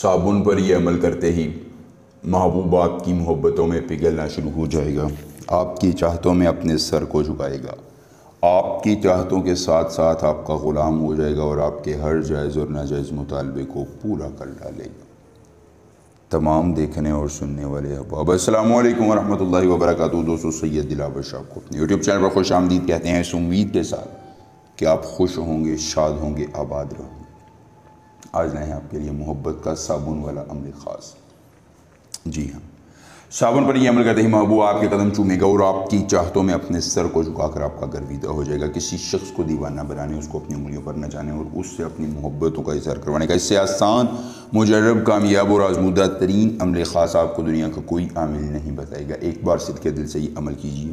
صابن پر یہ عمل کرتے ہی محبوب آپ کی محبتوں میں پگھلنا شروع ہو جائے گا، آپ کی چاہتوں میں اپنے سر کو جھکائے گا، آپ کی چاہتوں کے ساتھ ساتھ آپ کا غلام ہو جائے گا اور آپ کے ہر جائز اور ناجائز مطالبے کو پورا کر ڈالے گا۔ تمام دیکھنے اور سننے والے احباب، السلام علیکم ورحمۃ اللہ وبرکاتہ۔ دوستو، سید دلاور شاہ کو اپنے یوٹیوب چینل پر خوش آمدید کہتے ہیں، اس امید کے ساتھ کہ آپ خوش ہوں گے، شاد ہوں گے، آباد رہوں گے۔ آج لائے ہیں آپ کے لیے محبت کا صابن والا عمل خاص۔ جی ہاں، صابن پر یہ عمل کرتے ہی محبوب آپ کے قدم چومے گا اور آپ کی چاہتوں میں اپنے سر کو جھکا کر آپ کا گرویدہ ہو جائے گا۔ کسی شخص کو دیوانہ بنانے، اس کو اپنی انگلیوں پر نچانے اور اس سے اپنی محبتوں کا اظہار کروانے کا اس سے آسان، مجرب، کامیاب اور آزمودہ ترین عمل خاص آپ کو دنیا کا کوئی عامل نہیں بتائے گا۔ ایک بار صدقے دل سے یہ عمل کیجیے،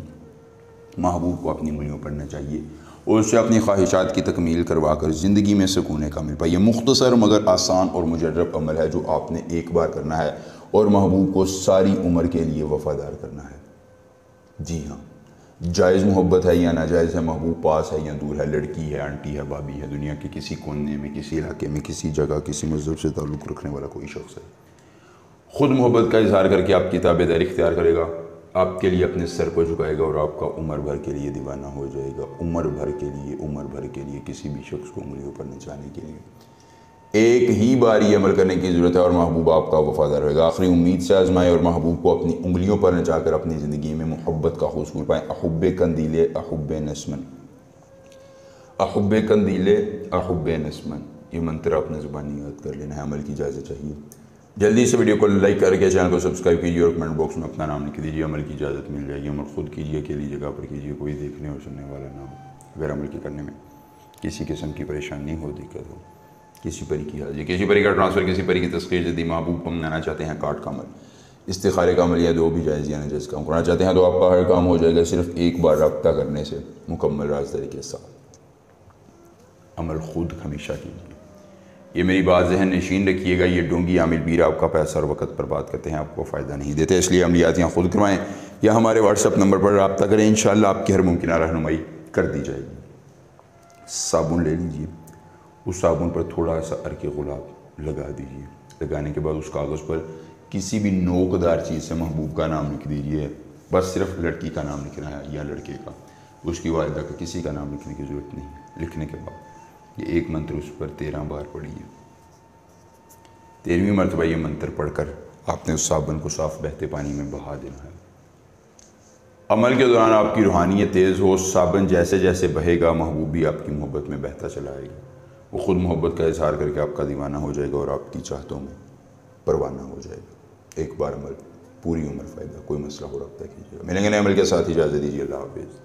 محبوب کو اپنی انگلیوں پر نچائیے اور اس سے اپنی خواہشات کی تکمیل کروا کر زندگی میں سکون کا مل پائے۔ یہ مختصر مگر آسان اور مجرب عمل ہے جو آپ نے ایک بار کرنا ہے اور محبوب کو ساری عمر کے لیے وفادار کرنا ہے۔ جی ہاں، جائز محبت ہے یا ناجائز ہے، محبوب پاس ہے یا دور ہے، لڑکی ہے، آنٹی ہے، بھابھی ہے، دنیا کے کسی کونے میں، کسی علاقے میں، کسی جگہ، کسی مذہب سے تعلق رکھنے والا کوئی شخص ہے، خود محبت کا اظہار کر کے آپ کی تابعداری اختیار کرے گا، آپ کے لیے اپنے سر کو جھکائے گا اور آپ کا عمر بھر کے لیے دیوانہ ہو جائے گا۔ عمر بھر کے لیے کسی بھی شخص کو انگلیوں پر نچانے کے لیے ایک ہی بار یہ عمل کرنے کی ضرورت ہے اور محبوب آپ کا وفادار رہے گا۔ آخری امید سے آزمائے اور محبوب کو اپنی انگلیوں پر نچا کر اپنی زندگی میں محبت کا حصول پائیں۔ احب کندیلے احب نسمن، احب کندیلے احب نسمن، یہ منتر اپنے زبانی یاد کر لینا ہے۔ عمل کی اجازت چاہیے، جلدی سے ویڈیو کو لائک کر کے چینل کو سبسکرائب کیجیے اور کمنٹ باکس میں اپنا نام لکھ دیجیے۔ عمل کی اجازت مل جائے گی، عمل خود کیجیے، اکیلی جگہ پر کیجیے، کوئی دیکھنے اور سننے والا نہ ہو۔ اگر عمل کی کرنے میں کسی قسم کی پریشانی ہو، دقت ہو، کسی پری کی حاضری، کسی پری کا ٹرانسفر، کسی پری کی تسخیر، جدی محبوب کو منانا چاہتے ہیں، کاٹ کا عمل، استخارے کا عمل یا دو بھی جائز یا ناجائز کام کرنا چاہتے ہیں تو آپ کا ہر کام ہو جائے گا صرف ایک بار رابطہ کرنے سے، مکمل رازداری کے ساتھ۔ عمل خود ہمیشہ کیجیے، یہ میری بات ذہن نشین رکھیے گا، یہ ڈونگی عامل پیر آپ کا پیسہ اور وقت پر بات کرتے ہیں، آپ کو فائدہ نہیں دیتے، اس لیے عملیات یا خود کروائیں یا ہمارے واٹس ایپ نمبر پر رابطہ کریں، انشاءاللہ آپ کی ہر ممکنہ رہنمائی کر دی جائے گی۔ صابن لے لیجیے، اس صابن پر تھوڑا سا عرق گلاب لگا دیجیے، لگانے کے بعد اس کاغذ پر کسی بھی نوکدار چیز سے محبوب کا نام لکھ دیجیے، بس صرف لڑکی کا نام لکھنا ہے یا لڑکے کا، اس کی والدہ کا کسی کا نام لکھنے کی ضرورت نہیں۔ لکھنے کے بعد یہ ایک منتر اس پر 13 بار پڑھیے۔ 13ویں مرتبہ یہ منتر پڑھ کر آپ نے اس صابن کو صاف بہتے پانی میں بہا دینا ہے۔ عمل کے دوران آپ کی روحانیت تیز ہو، صابن جیسے جیسے بہے گا، محبوب بھی آپ کی محبت میں بہتا چلا آئے گا، وہ خود محبت کا اظہار کر کے آپ کا دیوانہ ہو جائے گا اور آپ کی چاہتوں میں پروانہ ہو جائے گا۔ ایک بار عمل، پوری عمر فائدہ، کوئی مسئلہ ہو رابطہ کیجیے گا۔ ملیں گے نئے عمل کے ساتھ، اجازت دیجیے، اللہ حافظ۔